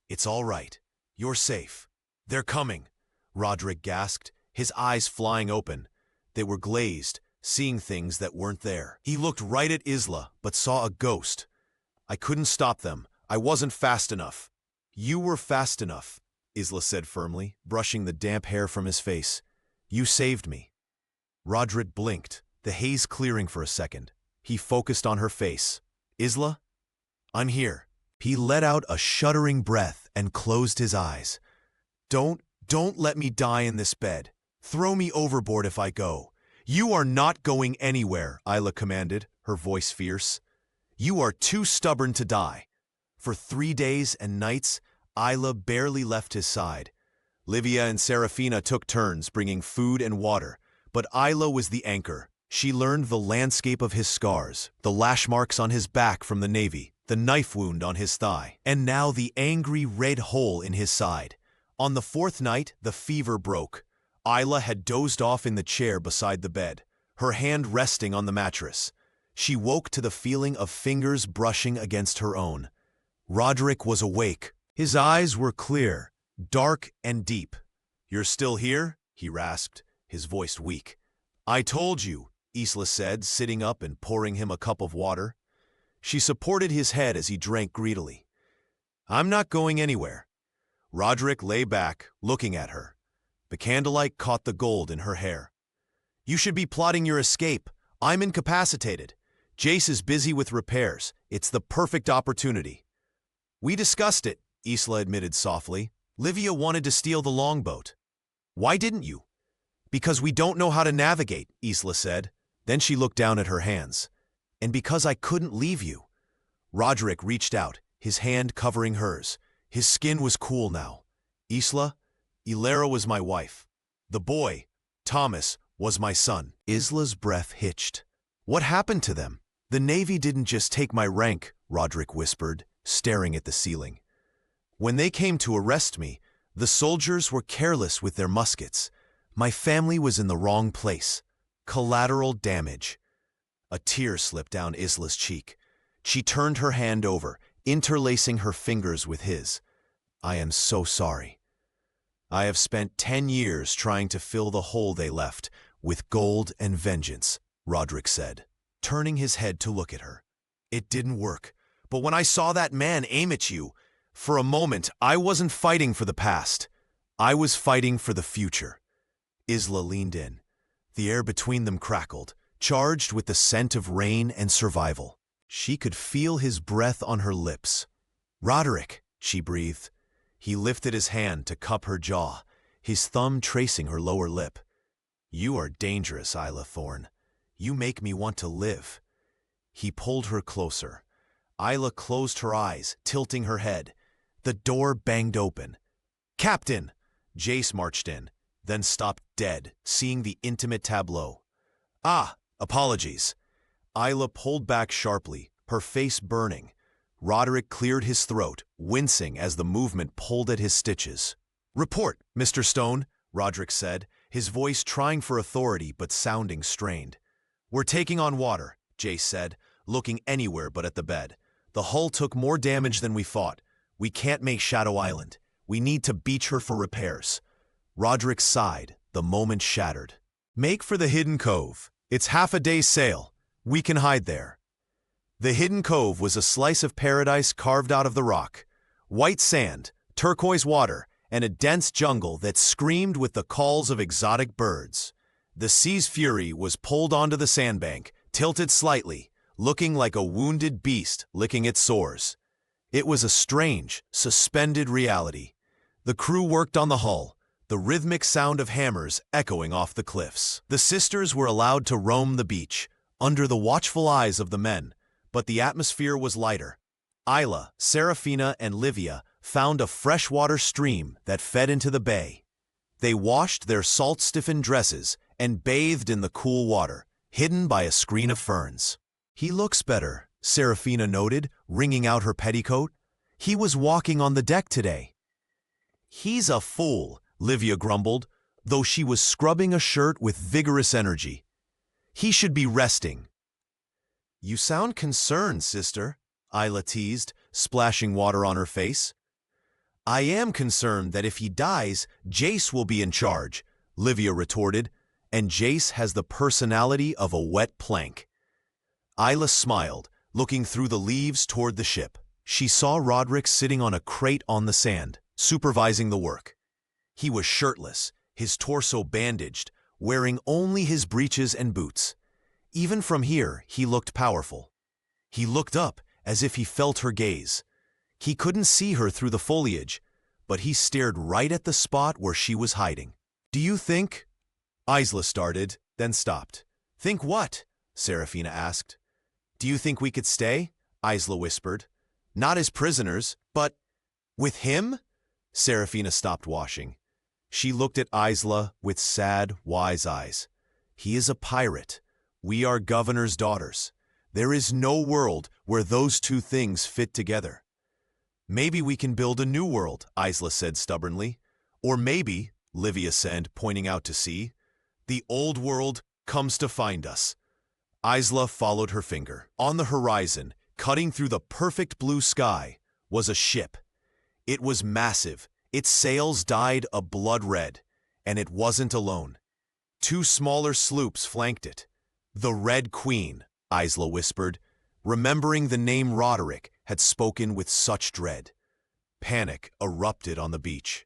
[SPEAKER 1] It's all right. You're safe. They're coming, Roderick gasped, his eyes flying open. They were glazed, seeing things that weren't there. He looked right at Isla, but saw a ghost. I couldn't stop them. I wasn't fast enough. You were fast enough, Isla said firmly, brushing the damp hair from his face. You saved me. Roderick blinked, the haze clearing for a second. He focused on her face. Isla? I'm here. He let out a shuddering breath and closed his eyes. Don't let me die in this bed. Throw me overboard if I go. You are not going anywhere, Isla commanded, her voice fierce. You are too stubborn to die. For 3 days and nights, Isla barely left his side. Livia and Serafina took turns bringing food and water, but Isla was the anchor. She learned the landscape of his scars, the lash marks on his back from the Navy, the knife wound on his thigh, and now the angry red hole in his side. On the 4th night, the fever broke. Isla had dozed off in the chair beside the bed, her hand resting on the mattress. She woke to the feeling of fingers brushing against her own. Roderick was awake. His eyes were clear, dark and deep. You're still here? He rasped, his voice weak. I told you, Isla said, sitting up and pouring him a cup of water. She supported his head as he drank greedily. I'm not going anywhere. Roderick lay back, looking at her. The candlelight caught the gold in her hair. You should be plotting your escape. I'm incapacitated. Jace is busy with repairs. It's the perfect opportunity. We discussed it, Isla admitted softly. Livia wanted to steal the longboat. Why didn't you? Because we don't know how to navigate, Isla said. Then she looked down at her hands. And because I couldn't leave you. Roderick reached out, his hand covering hers. His skin was cool now. Isla, Ilara was my wife. The boy, Thomas, was my son. Isla's breath hitched. What happened to them? The Navy didn't just take my rank, Roderick whispered, staring at the ceiling. When they came to arrest me, the soldiers were careless with their muskets. My family was in the wrong place. Collateral damage. A tear slipped down Isla's cheek. She turned her hand over, interlacing her fingers with his. I am so sorry. I have spent 10 years trying to fill the hole they left with gold and vengeance, Roderick said, turning his head to look at her. It didn't work, but when I saw that man aim at you, for a moment I wasn't fighting for the past. I was fighting for the future. Isla leaned in. The air between them crackled, charged with the scent of rain and survival. She could feel his breath on her lips. Roderick, she breathed. He lifted his hand to cup her jaw, his thumb tracing her lower lip. You are dangerous, Isla Thorne. You make me want to live. He pulled her closer. Isla closed her eyes, tilting her head. The door banged open. Captain! Jace marched in, then stopped dead, seeing the intimate tableau. Ah, apologies. Isla pulled back sharply, her face burning. Roderick cleared his throat, wincing as the movement pulled at his stitches. Report, Mr. Stone, Roderick said, his voice trying for authority but sounding strained. We're taking on water, Jace said, looking anywhere but at the bed. The hull took more damage than we thought. We can't make Shadow Island. We need to beach her for repairs. Roderick sighed, the moment shattered. Make for the Hidden Cove. It's half a day's sail. We can hide there. The Hidden Cove was a slice of paradise carved out of the rock. White sand, turquoise water, and a dense jungle that screamed with the calls of exotic birds. The sea's fury was pulled onto the sandbank, tilted slightly, looking like a wounded beast licking its sores. It was a strange, suspended reality. The crew worked on the hull, the rhythmic sound of hammers echoing off the cliffs. The sisters were allowed to roam the beach, under the watchful eyes of the men, but the atmosphere was lighter. Isla, Serafina, and Livia found a freshwater stream that fed into the bay. They washed their salt-stiffened dresses and bathed in the cool water, hidden by a screen of ferns. He looks better, Serafina noted, wringing out her petticoat. He was walking on the deck today. He's a fool, Livia grumbled, though she was scrubbing a shirt with vigorous energy. He should be resting. You sound concerned, sister, Isla teased, splashing water on her face. I am concerned that if he dies, Jace will be in charge, Livia retorted, and Jace has the personality of a wet plank. Isla smiled, looking through the leaves toward the ship. she saw Roderick sitting on a crate on the sand, supervising the work. He was shirtless, his torso bandaged, wearing only his breeches and boots. Even from here, he looked powerful. He looked up as if he felt her gaze. He couldn't see her through the foliage, but he stared right at the spot where she was hiding. "Do you think?" Isla started, then stopped. "Think what?" Serafina asked. "Do you think we could stay?" Isla whispered. "Not as prisoners, but—" "With him?" Serafina stopped washing. She looked at Isla with sad, wise eyes. "He is a pirate. We are governors' daughters. There is no world where those two things fit together." "Maybe we can build a new world," Isla said stubbornly. "Or maybe," Livia said, pointing out to sea, "the old world comes to find us." Isla followed her finger. On the horizon, cutting through the perfect blue sky, was a ship. It was massive, its sails dyed a blood red, and it wasn't alone. Two smaller sloops flanked it. "The Red Queen," Isla whispered, remembering the name Roderick had spoken with such dread. Panic erupted on the beach.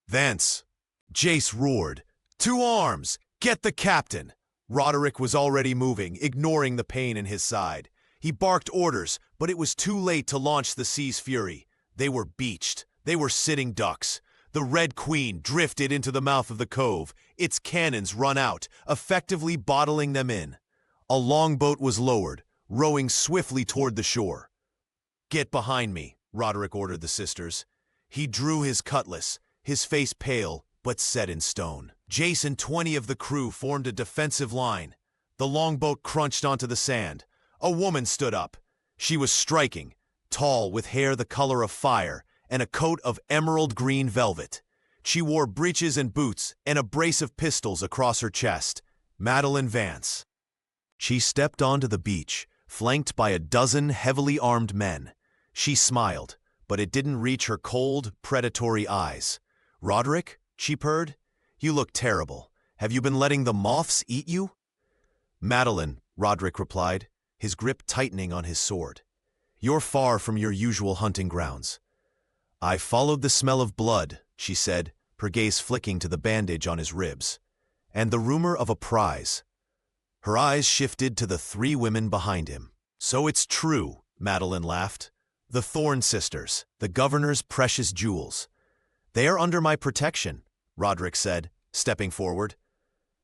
[SPEAKER 1] "Vance!" Jace roared. "To arms! Get the captain!" Roderick was already moving, ignoring the pain in his side. He barked orders, but it was too late to launch the Sea's Fury. They were beached. They were sitting ducks. The Red Queen drifted into the mouth of the cove, its cannons run out, effectively bottling them in. A longboat was lowered, rowing swiftly toward the shore. "Get behind me," Roderick ordered the sisters. He drew his cutlass, his face pale but set in stone. Jace and 20 of the crew formed a defensive line. The longboat crunched onto the sand. A woman stood up. She was striking, tall with hair the color of fire and a coat of emerald green velvet. She wore breeches and boots and a brace of pistols across her chest. Madeline Vance. She stepped onto the beach, flanked by a dozen heavily armed men. She smiled, but it didn't reach her cold, predatory eyes. "Roderick," she purred, "you look terrible. Have you been letting the moths eat you?" "Madeline," Roderick replied, his grip tightening on his sword. "You're far from your usual hunting grounds." "I followed the smell of blood," she said, her gaze flicking to the bandage on his ribs. "And the rumor of a prize." Her eyes shifted to the 3 women behind him. "So it's true," Madeline laughed. "The Thorn sisters, the governor's precious jewels." "They are under my protection," Roderick said, stepping forward.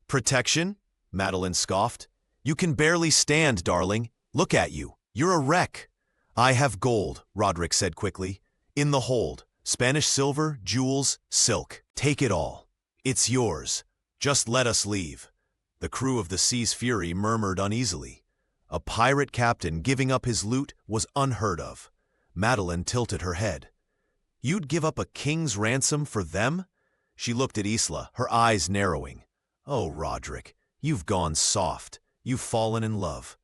[SPEAKER 1] "Protection?" Madeline scoffed. "You can barely stand, darling. Look at you. You're a wreck." "I have gold," Roderick said quickly. "In the hold. Spanish silver, jewels, silk. Take it all. It's yours. Just let us leave." The crew of the Sea's Fury murmured uneasily. A pirate captain giving up his loot was unheard of. Madeline tilted her head. "You'd give up a king's ransom for them?" She looked at Isla, her eyes narrowing. "Oh, Roderick, you've gone soft. You've fallen in love."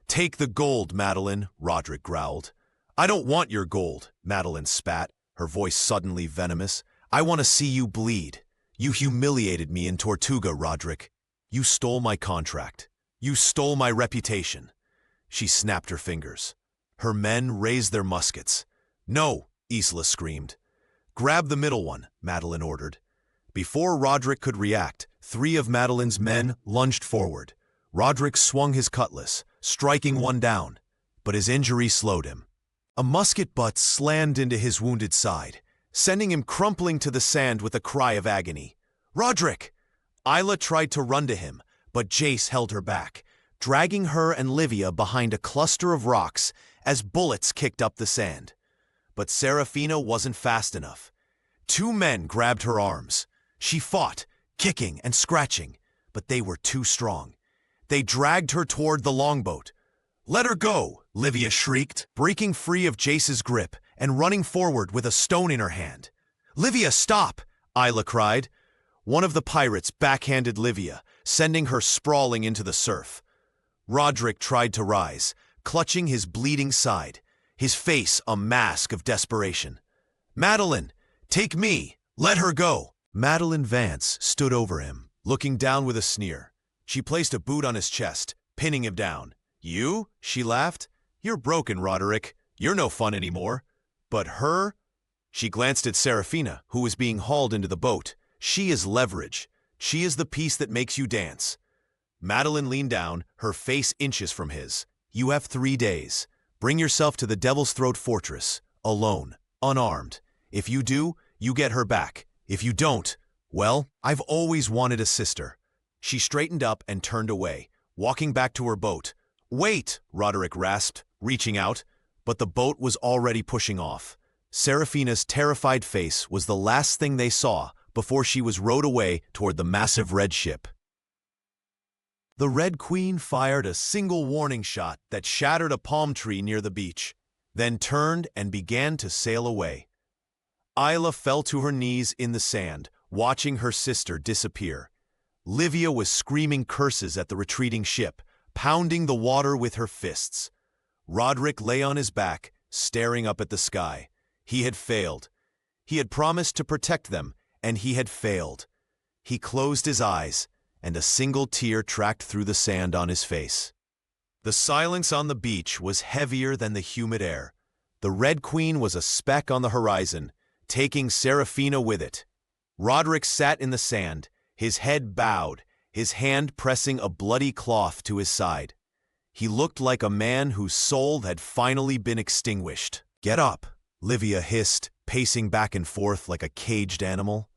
[SPEAKER 1] "Take the gold, Madeline," Roderick growled. "I don't want your gold," Madeline spat, her voice suddenly venomous. "I want to see you bleed. You humiliated me in Tortuga, Roderick. You stole my contract. You stole my reputation." She snapped her fingers. Her men raised their muskets. "No," Isla screamed. "Grab the middle one," Madeline ordered. Before Roderick could react, 3 of Madeline's men lunged forward. Roderick swung his cutlass, striking one down, but his injury slowed him. A musket butt slammed into his wounded side, sending him crumpling to the sand with a cry of agony. "Roderick!" Isla tried to run to him, but Jace held her back, dragging her and Livia behind a cluster of rocks as bullets kicked up the sand. But Serafina wasn't fast enough. 2 men grabbed her arms. She fought, kicking and scratching, but they were too strong. They dragged her toward the longboat. "Let her go!" Livia shrieked, breaking free of Jace's grip and running forward with a stone in her hand. "Livia, stop!" Isla cried. One of the pirates backhanded Livia, sending her sprawling into the surf. Roderick tried to rise, clutching his bleeding side, his face a mask of desperation. "Madeline, take me! Let her go!" Madeline Vance stood over him, looking down with a sneer. She placed a boot on his chest, pinning him down. "You?" she laughed. "You're broken, Roderick. You're no fun anymore." But her? She glanced at Serafina, who was being hauled into the boat. She is leverage. She is the piece that makes you dance. Madeline leaned down, her face inches from his. You have 3 days. Bring yourself to the Devil's Throat Fortress, alone, unarmed. If you do, you get her back. If you don't, well, I've always wanted a sister. She straightened up and turned away, walking back to her boat. Wait, Roderick rasped, reaching out, but the boat was already pushing off. Serafina's terrified face was the last thing they saw before she was rowed away toward the massive red ship. The Red Queen fired a single warning shot that shattered a palm tree near the beach, then turned and began to sail away. Isla fell to her knees in the sand, watching her sister disappear. Livia was screaming curses at the retreating ship, pounding the water with her fists. Roderick lay on his back, staring up at the sky. He had failed. He had promised to protect them, and he had failed. He closed his eyes, and a single tear tracked through the sand on his face. The silence on the beach was heavier than the humid air. The Red Queen was a speck on the horizon, taking Serafina with it. Roderick sat in the sand, his head bowed, his hand pressing a bloody cloth to his side. He looked like a man whose soul had finally been extinguished. Get up, Livia hissed, pacing back and forth like a caged animal.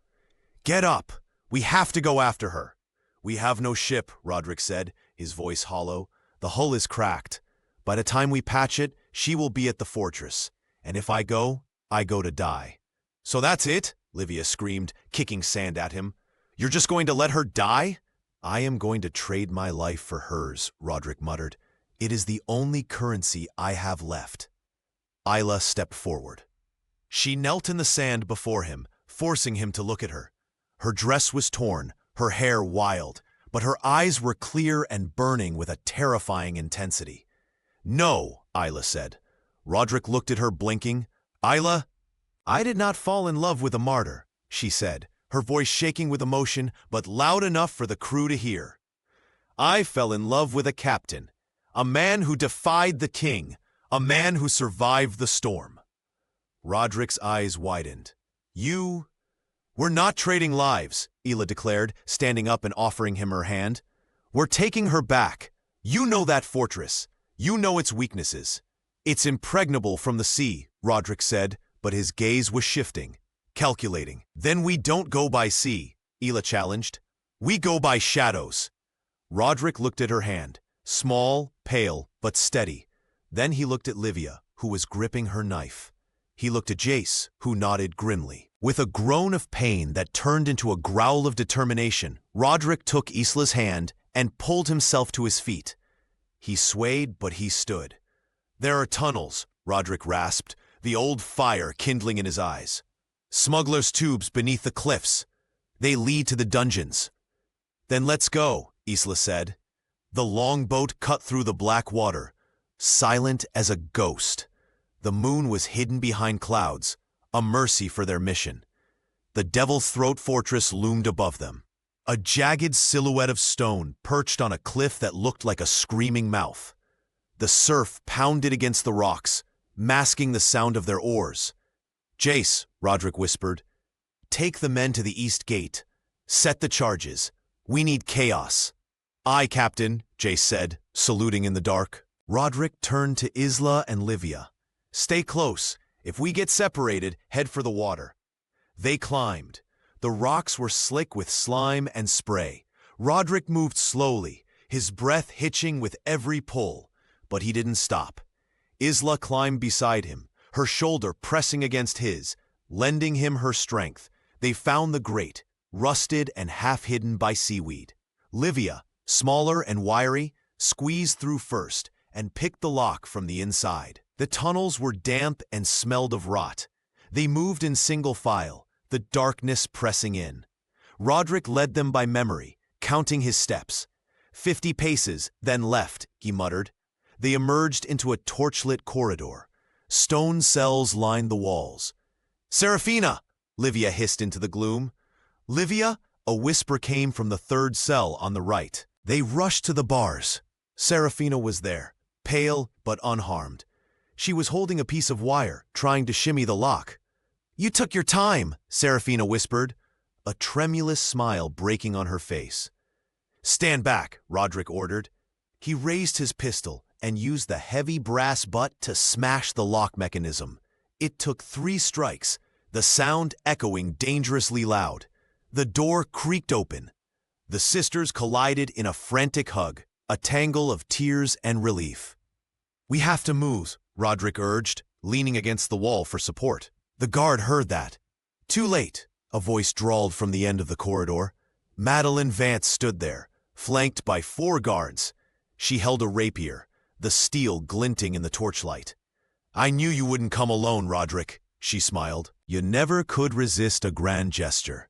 [SPEAKER 1] Get up! We have to go after her. We have no ship, Roderick said, his voice hollow. The hull is cracked. By the time we patch it, she will be at the fortress. And if I go to die. So that's it? Livia screamed, kicking sand at him. You're just going to let her die? I am going to trade my life for hers, Roderick muttered. It is the only currency I have left. Isla stepped forward. She knelt in the sand before him, forcing him to look at her. Her dress was torn, her hair wild, but her eyes were clear and burning with a terrifying intensity. No, Isla said. Roderick looked at her, blinking. Isla, I did not fall in love with a martyr, she said, her voice shaking with emotion, but loud enough for the crew to hear. I fell in love with a captain, a man who defied the king, a man who survived the storm. Roderick's eyes widened. We're not trading lives, Isla declared, standing up and offering him her hand. We're taking her back. You know that fortress. You know its weaknesses. It's impregnable from the sea, Roderick said, but his gaze was shifting, calculating. Then we don't go by sea, Isla challenged. We go by shadows. Roderick looked at her hand, small, pale, but steady. Then he looked at Livia, who was gripping her knife. He looked at Jace, who nodded grimly. With a groan of pain that turned into a growl of determination, Roderick took Isla's hand and pulled himself to his feet. He swayed, but he stood. There are tunnels, Roderick rasped, the old fire kindling in his eyes. Smugglers' tubes beneath the cliffs. They lead to the dungeons. Then let's go, Isla said. The longboat cut through the black water, silent as a ghost. The moon was hidden behind clouds, a mercy for their mission. The Devil's Throat Fortress loomed above them, a jagged silhouette of stone perched on a cliff that looked like a screaming mouth. The surf pounded against the rocks, masking the sound of their oars. Jace, Roderick whispered, take the men to the east gate. Set the charges. We need chaos. Aye, Captain, Jace said, saluting in the dark. Roderick turned to Isla and Livia. Stay close. If we get separated, head for the water. They climbed. The rocks were slick with slime and spray. Roderick moved slowly, his breath hitching with every pull, but he didn't stop. Isla climbed beside him, her shoulder pressing against his, lending him her strength. They found the grate, rusted and half-hidden by seaweed. Livia, smaller and wiry, squeezed through first and picked the lock from the inside. The tunnels were damp and smelled of rot. They moved in single file, the darkness pressing in. Roderick led them by memory, counting his steps. 50 paces, then left, he muttered. They emerged into a torchlit corridor. Stone cells lined the walls. Serafina! Livia hissed into the gloom. Livia? A whisper came from the third cell on the right. They rushed to the bars. Serafina was there, pale but unharmed. She was holding a piece of wire, trying to shimmy the lock. "You took your time," Serafina whispered, a tremulous smile breaking on her face. "Stand back," Roderick ordered. He raised his pistol and used the heavy brass butt to smash the lock mechanism. It took 3 strikes, the sound echoing dangerously loud. The door creaked open. The sisters collided in a frantic hug, a tangle of tears and relief. "We have to move," Roderick urged, leaning against the wall for support. The guard heard that. "Too late," a voice drawled from the end of the corridor. Madeline Vance stood there, flanked by 4 guards. She held a rapier, the steel glinting in the torchlight. "I knew you wouldn't come alone, Roderick," she smiled. "You never could resist a grand gesture."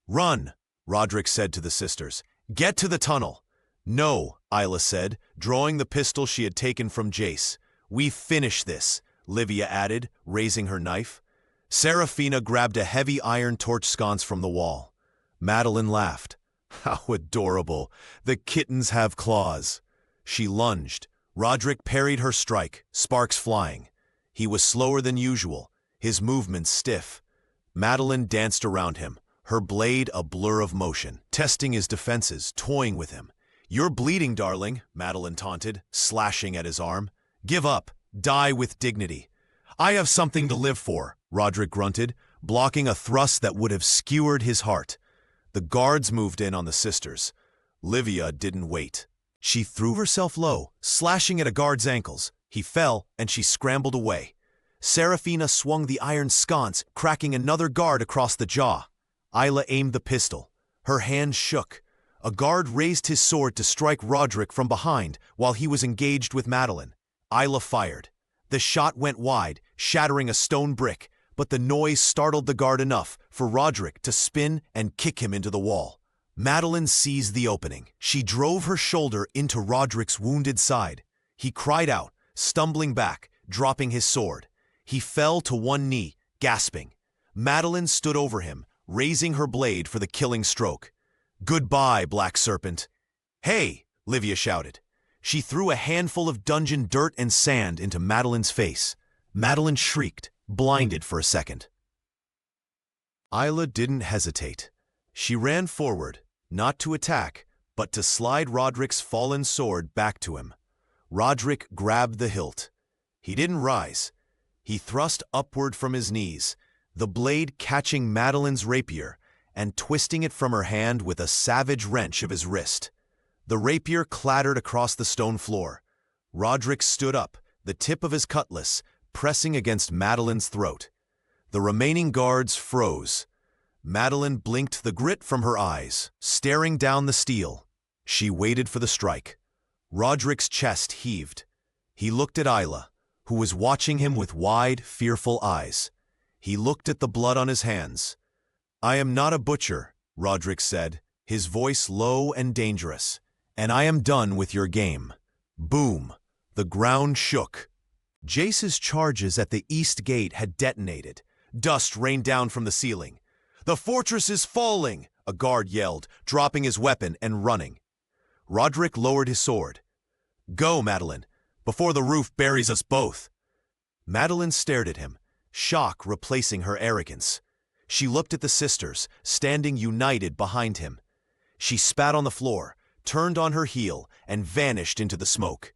[SPEAKER 1] "Run," Roderick said to the sisters. "Get to the tunnel." "No," Isla said, drawing the pistol she had taken from Jace. "We've finished this," Livia added, raising her knife. Serafina grabbed a heavy iron torch sconce from the wall. Madeline laughed. "How adorable! The kittens have claws." She lunged. Roderick parried her strike, sparks flying. He was slower than usual, his movements stiff. Madeline danced around him, her blade a blur of motion, testing his defenses, toying with him. "You're bleeding, darling," Madeline taunted, slashing at his arm. "Give up. Die with dignity." "I have something to live for," Roderick grunted, blocking a thrust that would have skewered his heart. The guards moved in on the sisters. Livia didn't wait. She threw herself low, slashing at a guard's ankles. He fell, and she scrambled away. Serafina swung the iron sconce, cracking another guard across the jaw. Isla aimed the pistol. Her hand shook. A guard raised his sword to strike Roderick from behind while he was engaged with Madeline. Isla fired. The shot went wide, shattering a stone brick, but the noise startled the guard enough for Roderick to spin and kick him into the wall. Madeline seized the opening. She drove her shoulder into Roderick's wounded side. He cried out, stumbling back, dropping his sword. He fell to one knee, gasping. Madeline stood over him, raising her blade for the killing stroke. "Goodbye, Black Serpent." "Hey!" Livia shouted. She threw a handful of dungeon dirt and sand into Madeline's face. Madeline shrieked, blinded for a second. Isla didn't hesitate. She ran forward, not to attack, but to slide Roderick's fallen sword back to him. Roderick grabbed the hilt. He didn't rise. He thrust upward from his knees, the blade catching Madeline's rapier and twisting it from her hand with a savage wrench of his wrist. The rapier clattered across the stone floor. Roderick stood up, the tip of his cutlass pressing against Madeline's throat. The remaining guards froze. Madeline blinked the grit from her eyes, staring down the steel. She waited for the strike. Roderick's chest heaved. He looked at Isla, who was watching him with wide, fearful eyes. He looked at the blood on his hands. "I am not a butcher," Roderick said, his voice low and dangerous. "And I am done with your game." Boom! The ground shook. Jace's charges at the east gate had detonated. Dust rained down from the ceiling. "The fortress is falling!" a guard yelled, dropping his weapon and running. Roderick lowered his sword. "Go, Madeline, before the roof buries us both." Madeline stared at him, shock replacing her arrogance. She looked at the sisters, standing united behind him. She spat on the floor, turned on her heel, and vanished into the smoke.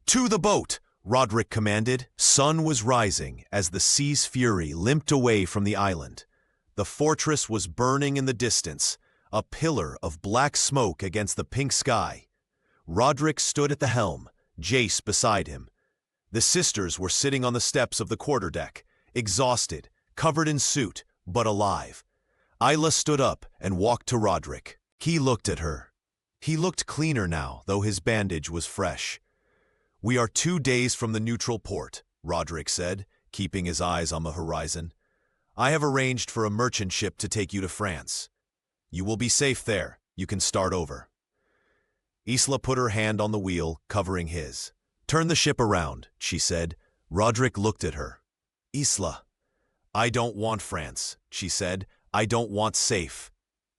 [SPEAKER 1] "To the boat!" Roderick commanded. Sun was rising as the sea's fury limped away from the island. The fortress was burning in the distance, a pillar of black smoke against the pink sky. Roderick stood at the helm, Jace beside him. The sisters were sitting on the steps of the quarterdeck, exhausted, covered in soot, but alive. Isla stood up and walked to Roderick. He looked at her. He looked cleaner now, though his bandage was fresh. "We are 2 days from the neutral port," Roderick said, keeping his eyes on the horizon. "I have arranged for a merchant ship to take you to France. You will be safe there. You can start over." Isla put her hand on the wheel, covering his. "Turn the ship around," she said. Roderick looked at her. "Isla." "I don't want France," she said. "I don't want safe."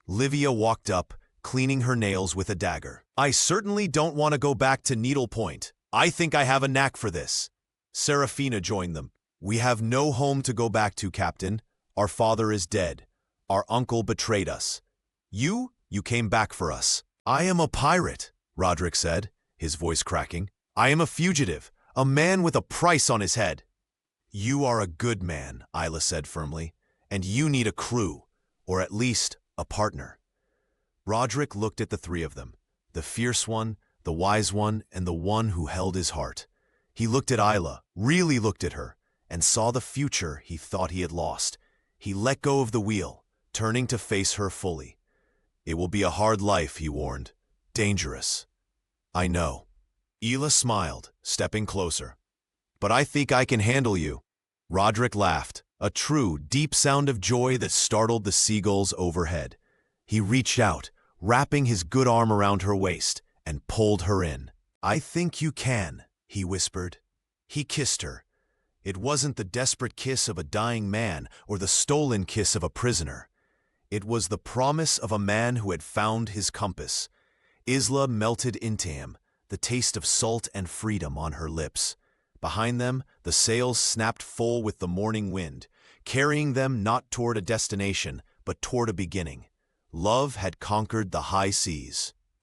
[SPEAKER 1] Livia walked up, cleaning her nails with a dagger. "I certainly don't want to go back to Needle Point. I think I have a knack for this." Serafina joined them. "We have no home to go back to, Captain. Our father is dead. Our uncle betrayed us. You came back for us." "I am a pirate," Roderick said, his voice cracking. "I am a fugitive, a man with a price on his head." "You are a good man," Isla said firmly, "and you need a crew, or at least a partner." Roderick looked at the three of them, the fierce one, the wise one, and the one who held his heart. He looked at Isla, really looked at her, and saw the future he thought he had lost. He let go of the wheel, turning to face her fully. "It will be a hard life," he warned. "Dangerous." "I know." Isla smiled, stepping closer. "But I think I can handle you." Roderick laughed, a true, deep sound of joy that startled the seagulls overhead. He reached out, wrapping his good arm around her waist, and pulled her in. "I think you can," he whispered. He kissed her. It wasn't the desperate kiss of a dying man or the stolen kiss of a prisoner. It was the promise of a man who had found his compass. Isla melted into him, the taste of salt and freedom on her lips. Behind them, the sails snapped full with the morning wind, carrying them not toward a destination, but toward a beginning. Love had conquered the high seas.